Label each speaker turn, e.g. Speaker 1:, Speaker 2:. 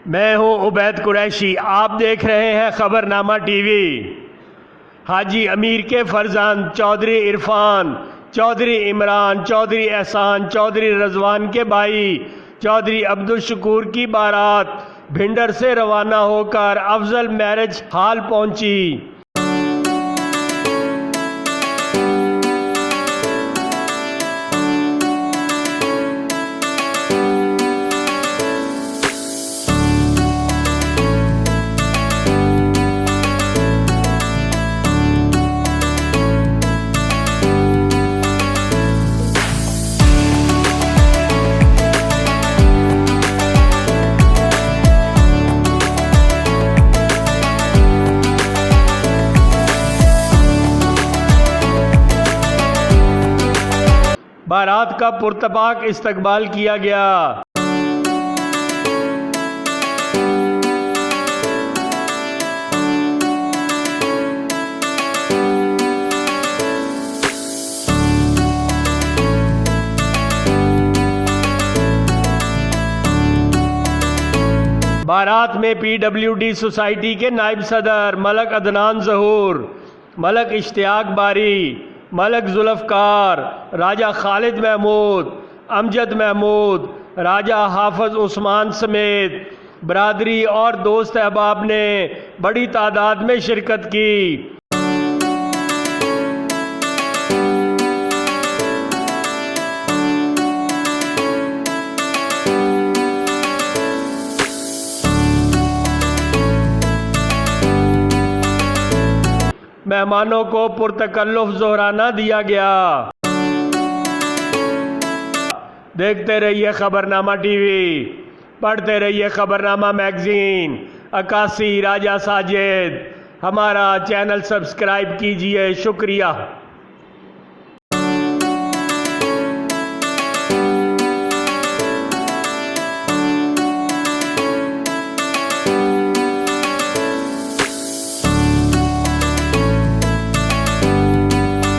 Speaker 1: मैं हूं उबैद कुरैशी। आप देख रहे हैं खबरनामा टीवी। हाजी अमीर के फरजंद चौधरी इरफान, चौधरी इमरान, चौधरी एहसान, चौधरी रजवान के भाई चौधरी अब्दुल शकूर की बारात भिंडर से रवाना होकर अफजल मैरिज हॉल पहुंची। बारात का पुरतपाक इस्तकबाल किया गया। बारात में PWD सोसाइटी के नायब सदर मलक अदनान ज़हूर, मलक इश्तियाक बारी, मलक जुल्फ़कार, राजा खालिद महमूद, अमजद महमूद, राजा हाफज उस्मान समेत बरादरी और दोस्त अहबाब ने बड़ी तादाद में शिरकत की। मेहमानों को पुरतकल्लुफ़ ज़ोहराना दिया गया। देखते रहिए खबरनामा टीवी, पढ़ते रहिए खबरनामा मैगजीन। अकासी राजा साजिद, हमारा चैनल सब्सक्राइब कीजिए। शुक्रिया।